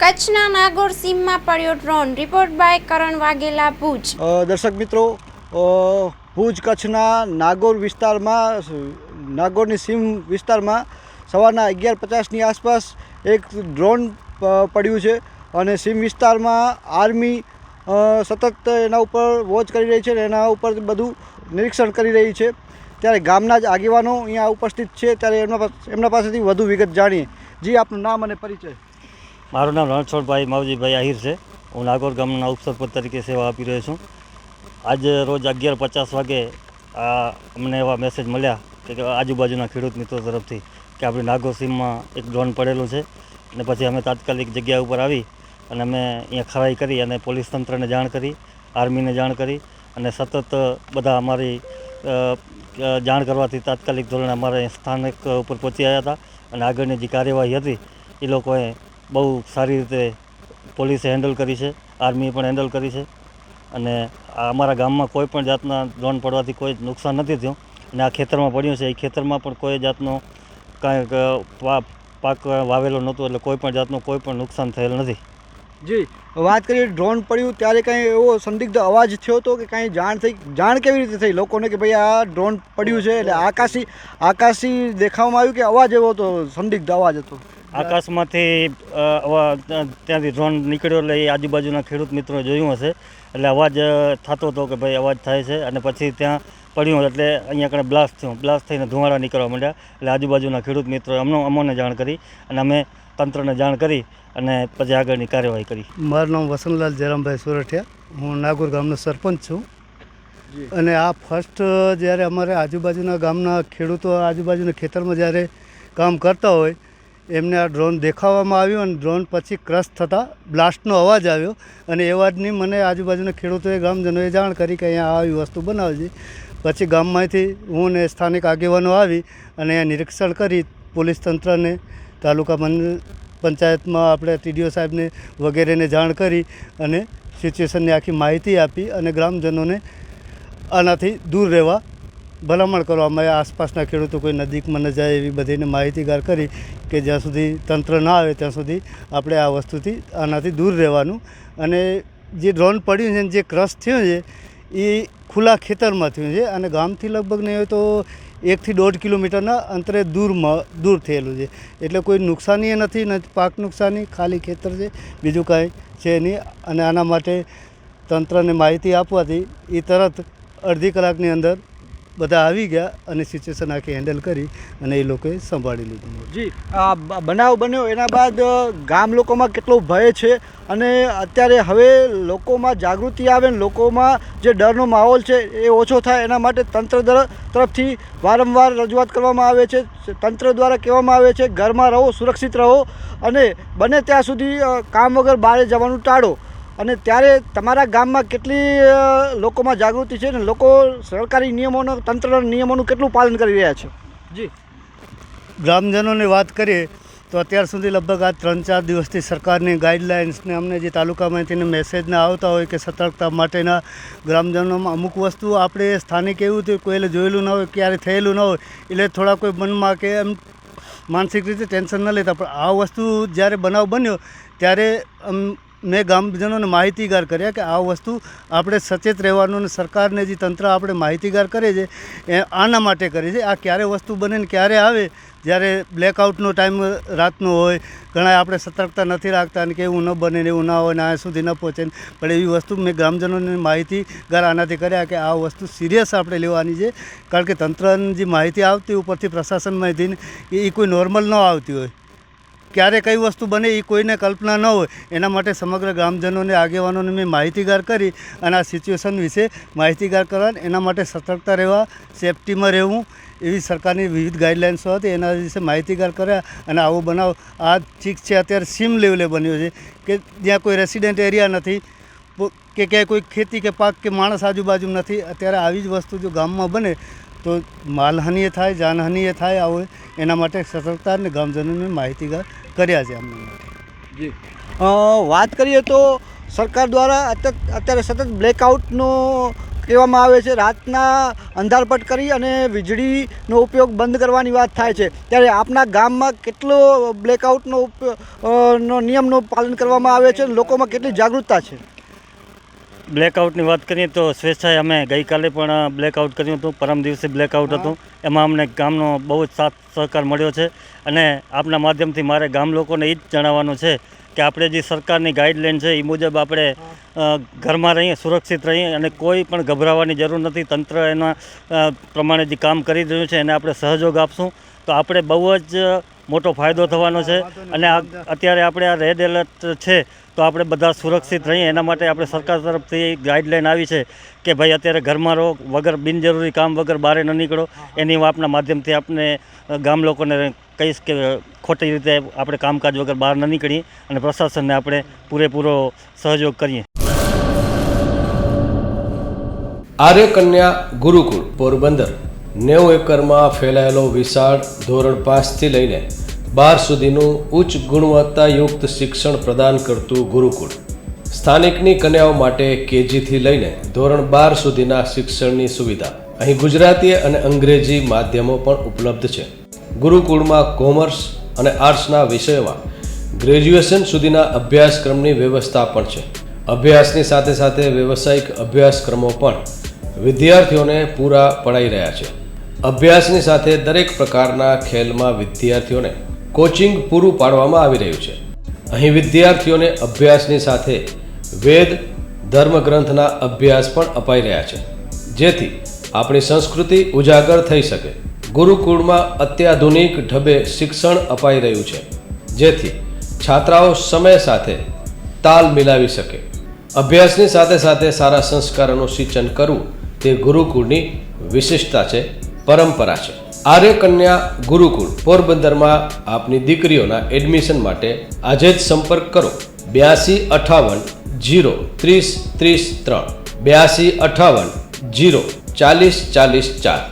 કચ્છના નાગોર સીમમાં પડ્યો ડ્રોન. રિપોર્ટ બાય કરણ વાઘેલા, ભુજ. દર્શક મિત્રો, ભુજ કચ્છના નાગોર વિસ્તારમાં, નાગોરની સીમ વિસ્તારમાં સવારના 11:50ની આસપાસ એક ડ્રોન પડ્યું છે અને સીમ વિસ્તારમાં આર્મી સતત એના ઉપર વોચ કરી રહી છે અને એના ઉપર બધું નિરીક્ષણ કરી રહી છે. ત્યારે ગામના જ આગેવાનો અહીંયા ઉપસ્થિત છે, ત્યારે એમના પાસેથી વધુ વિગત જાણીએ. જી, આપનું નામ અને પરિચય. મારું નામ રણછોડભાઈ માવજીભાઈ આહિર છે. હું નાગોર ગામના ઉપસરપંચ તરીકે સેવા આપી રહ્યો છું. આજે રોજ 11:50 વાગે અમને એવા મેસેજ મળ્યા કે આજુબાજુના ખેડૂત મિત્રો તરફથી કે આપણી નાગોર સીમમાં એક ડ્રોન પડેલું છે. અને પછી અમે તાત્કાલિક જગ્યા ઉપર આવી અને અમે અહીંયા ખરાઈ કરી અને પોલીસ તંત્રને જાણ કરી, આર્મીને જાણ કરી અને સતત બધા અમારી જાણ કરવાથી તાત્કાલિક ધોરણે અમારે સ્થાનક ઉપર પહોંચી આવ્યા હતા અને આગળની જે કાર્યવાહી હતી એ લોકોએ બહુ સારી રીતે પોલીસે હેન્ડલ કરી છે, આર્મીએ પણ હેન્ડલ કરી છે અને અમારા ગામમાં કોઈ પણ જાતના ડ્રોન પડવાથી કોઈ નુકસાન નથી થયું. અને આ ખેતરમાં પડ્યું છે, એ ખેતરમાં પણ કોઈ જાતનો કાંઈ પાક વાવેલો નહોતો, એટલે કોઈ પણ જાતનું કોઈ પણ નુકસાન થયેલ નથી. જી, વાત કરીએ ડ્રોન પડ્યું ત્યારે કાંઈ એવો સંદિગ્ધ અવાજ થયો હતો કે કાંઈ જાણ કેવી રીતે થઈ લોકોને કે ભાઈ આ ડ્રોન પડ્યું છે? એટલે આકાશી દેખાવામાં આવ્યું કે અવાજ એવો હતો, સંદિગ્ધ અવાજ હતો? આકાશમાંથી ત્યાંથી ડ્રોન નીકળ્યો એટલે એ આજુબાજુના ખેડૂત મિત્રો જોયું હશે, એટલે અવાજ થતો હતો કે ભાઈ અવાજ થાય છે. અને પછી ત્યાં પડ્યું એટલે અહીંયા કણે બ્લાસ્ટ થયું, બ્લાસ્ટ થઈને ધુમાડા નીકળવા માંડ્યા. એટલે આજુબાજુના ખેડૂત મિત્રો અમને જાણ કરી અને અમે તંત્રને જાણ કરી અને પછી આગળની કાર્યવાહી કરી. મારું નામ વસંતલાલ જયરામભાઈ સોરઠિયા, હું નાગોર ગામનો સરપંચ છું. અને આ ફર્સ્ટ જ્યારે અમારે આજુબાજુના ગામના ખેડૂતો આજુબાજુના ખેતરમાં જ્યારે કામ કરતા હોય એમને આ ડ્રોન દેખાવામાં આવ્યું અને ડ્રોન પછી ક્રશ થતાં બ્લાસ્ટનો અવાજ આવ્યો અને એ અવાજની મને આજુબાજુના ખેડૂતોએ, ગ્રામજનોએ જાણ કરી કે અહીંયા આવી વસ્તુ બનાવે છે. પછી ગામમાંથી હું ને સ્થાનિક આગેવાનો આવી અને અહીંયા નિરીક્ષણ કરી પોલીસ તંત્રને, તાલુકા પંચાયતમાં આપણે TDO સાહેબને વગેરેને જાણ કરી અને સિચ્યુએશનની આખી માહિતી આપી અને ગ્રામજનોને આનાથી દૂર રહેવા ભલામણ કરવામાં આવે. આસપાસના ખેડૂતો કોઈ નજીકમાં ન જાય એવી બધીને માહિતીગાર કરી કે જ્યાં સુધી તંત્ર ના આવે ત્યાં સુધી આપણે આ વસ્તુથી આનાથી દૂર રહેવાનું. અને જે ડ્રોન પડ્યું છે, જે ક્રશ થયું છે એ ખુલ્લા ખેતરમાં થયું છે અને ગામથી લગભગ નહીં હોય તો 1 થી 1.5 કિલોમીટરના અંતરે દૂર થયેલું છે. એટલે કોઈ નુકસાની નથી, નથી પાક નુકસાની, ખાલી ખેતર છે, બીજું કાંઈ છે નહીં. અને આના માટે તંત્રને માહિતી આપવાથી એ તરત અડધી કલાકની અંદર બધા આવી ગયા અને સિચ્યુએશન આખી હેન્ડલ કરી અને એ લોકોએ સંભાળી લીધું. જી, આ બનાવ બન્યો એના બાદ ગામ લોકોમાં કેટલો ભય છે અને અત્યારે હવે લોકોમાં જાગૃતિ આવે ને લોકોમાં જે ડરનો માહોલ છે એ ઓછો થાય એના માટે તંત્ર તરફથી વારંવાર રજૂઆત કરવામાં આવે છે. તંત્ર દ્વારા કહેવામાં આવે છે ઘરમાં રહો, સુરક્ષિત રહો અને બને ત્યાં સુધી કામ વગર બહાર જવાનું ટાળો. અને ત્યારે તમારા ગામમાં કેટલી લોકોમાં જાગૃતિ છે ને લોકો સરકારી નિયમોનો, તંત્રના નિયમોનું કેટલું પાલન કરી રહ્યા છે? જી, ગ્રામજનોની વાત કરીએ તો અત્યાર સુધી લગભગ આ 3-4 દિવસથી સરકારની ગાઈડલાઇન્સને અમને જે તાલુકામાંથી મેસેજના આવતા હોય કે સતર્કતા માટેના ગ્રામજનોમાં અમુક વસ્તુ આપણે સ્થાનિક એવું થયું કોઈને જોયેલું ન હોય, ક્યારે થયેલું ન હોય, એટલે થોડા કોઈ મનમાં કે એમ માનસિક રીતે ટેન્શન ન લેતા. પણ આ વસ્તુ જ્યારે બનાવ બન્યો ત્યારે મેં ગામજનોને માહિતીગાર કર્યા કે આ વસ્તુ આપણે સચેત રહેવાનું અને સરકારને જે તંત્ર આપણે માહિતીગાર કરે છે એ આના માટે કરે છે. આ ક્યારે વસ્તુ બને ને ક્યારે આવે, જ્યારે બ્લેકઆઉટનો ટાઈમ રાતનો હોય, ઘણા આપણે સતર્કતા નથી રાખતા અને કે એવું ન બને ને એવું ના હોય ને આ સુધી ન પહોંચે. પણ એવી વસ્તુ મેં ગ્રામજનોને માહિતીગાર આનાથી કર્યા કે આ વસ્તુ સિરિયસ આપણે લેવાની છે. કારણ કે તંત્રની જે માહિતી આવતી ઉપરથી પ્રશાસન માહિતી એ કોઈ નોર્મલ ન આવતી હોય, ક્યારે કઈ વસ્તુ બને એ કોઈને કલ્પના ન હોય. એના માટે સમગ્ર ગ્રામજનોને, આગેવાનોને મેં માહિતીગાર કરી અને આ સિચ્યુએશન વિશે માહિતીગાર કરવા, એના માટે સતર્કતા રહેવા, સેફટીમાં રહેવું એવી સરકારની વિવિધ ગાઈડલાઇન્સો હતી. એના વિશે માહિતીગાર કર્યા અને આવો બનાવ આ ઠીક છે અત્યારે સીમ લેવલે બન્યો છે કે જ્યાં કોઈ રેસિડેન્ટ એરિયા નથી કે ક્યાંય કોઈ ખેતી કે પાક કે માણસ આજુબાજુ નથી. અત્યારે આવી જ વસ્તુ જો ગામમાં બને તો માલહાનિએ થાય, જાનહાનિએ થાય. આવો એના માટે સતર્કતા અને ગામજનોને માહિતીગાર કર્યા છે અમને માટે. જી, વાત કરીએ તો સરકાર દ્વારા અત્યારે સતત બ્લેકઆઉટનો કહેવામાં આવે છે. રાતના અંધારપટ કરી અને વીજળીનો ઉપયોગ બંધ કરવાની વાત થાય છે. ત્યારે આપના ગામમાં કેટલો બ્લેકઆઉટનો નો નિયમનું પાલન કરવામાં આવે છે અને લોકોમાં કેટલી જાગૃતતા છે? બ્લેકઆઉટની વાત કરીએ તો સ્વેચ્છાએ અમે ગઈકાલે પણ બ્લેકઆઉટ કર્યું હતું, પરમ દિવસે બ્લેકઆઉટ હતું. એમાં અમને ગામનો બહુ જ સાથ સહકાર મળ્યો છે. અને આપના માધ્યમથી મારે ગામ લોકોને એ જ જણાવવાનું છે કે આપણે જે સરકારની ગાઈડલાઈન છે એ મુજબ આપણે ઘરમાં રહીએ, સુરક્ષિત રહીએ અને કોઈ પણ ગભરાવાની જરૂર નથી. તંત્ર એના પ્રમાણે જે કામ કરી રહ્યું છે એને આપણે સહયોગ આપશું તો આપણે બહુ જ મોટો ફાયદો થવાનો છે. અને અત્યારે આપણે આ રેડ એલર્ટ છે તો આપણે બધા સુરક્ષિત રહીએ એના માટે આપણે સરકાર તરફથી ગાઈડલાઈન આવી છે કે ભાઈ અત્યારે ઘરમાં રહો, વગર બિનજરૂરી કામ વગર બહાર ન નીકળો. એની હું આપના માધ્યમથી આપણે ગામ લોકોને કહીશ કે ખોટી રીતે આપણે કામકાજ વગર બહાર ન નીકળીએ અને પ્રશાસનને આપણે પૂરેપૂરો સહયોગ કરીએ. આર્ય કન્યા ગુરુકુળ પોરબંદર 90 એકરમાં ફેલાયેલો વિશાળ ધોરણ 5 થી લઈને 12 સુધીનું ઉચ્ચ ગુણવત્તાયુક્ત શિક્ષણ પ્રદાન કરતું ગુરુકુળ. સ્થાનિકની કન્યાઓ માટે કેજી થી લઈને ધોરણ 12 સુધીના શિક્ષણની સુવિધા. અહીં ગુજરાતી અને અંગ્રેજી માધ્યમો પણ ઉપલબ્ધ છે. ગુરુકુળમાં કોમર્સ અને આર્ટ્સના વિષયોમાં ગ્રેજ્યુએશન સુધીના અભ્યાસક્રમની વ્યવસ્થા પણ છે. અભ્યાસની સાથે સાથે વ્યવસાયિક અભ્યાસક્રમો પણ વિદ્યાર્થીઓને પૂરા પડાઈ રહ્યા છે. અભ્યાસની સાથે દરેક પ્રકારના ખેલમાં વિદ્યાર્થીઓને કોચિંગ પૂરું પાડવામાં આવી રહ્યું છે. અહીં વિદ્યાર્થીઓને અભ્યાસની સાથે વેદ ધર્મગ્રંથના અભ્યાસ પણ અપાઈ રહ્યા છે જેથી આપણી સંસ્કૃતિ ઉજાગર થઈ શકે. ગુરુકુળમાં અત્યાધુનિક ઢબે શિક્ષણ અપાઈ રહ્યું છે જેથી છાત્રાઓ સમય સાથે તાલ મિલાવી શકે. અભ્યાસની સાથે સાથે સારા સંસ્કારોનું સિંચન કરવું તે ગુરુકુળની વિશિષ્ટતા છે, પરંપરા છે. આર્ય કન્યા ગુરુકુળ પોરબંદરમાં આપની દીકરીઓના એડમિશન માટે આજે જ સંપર્ક કરો 8258 0 30 30 3 8258 0 40 40 4.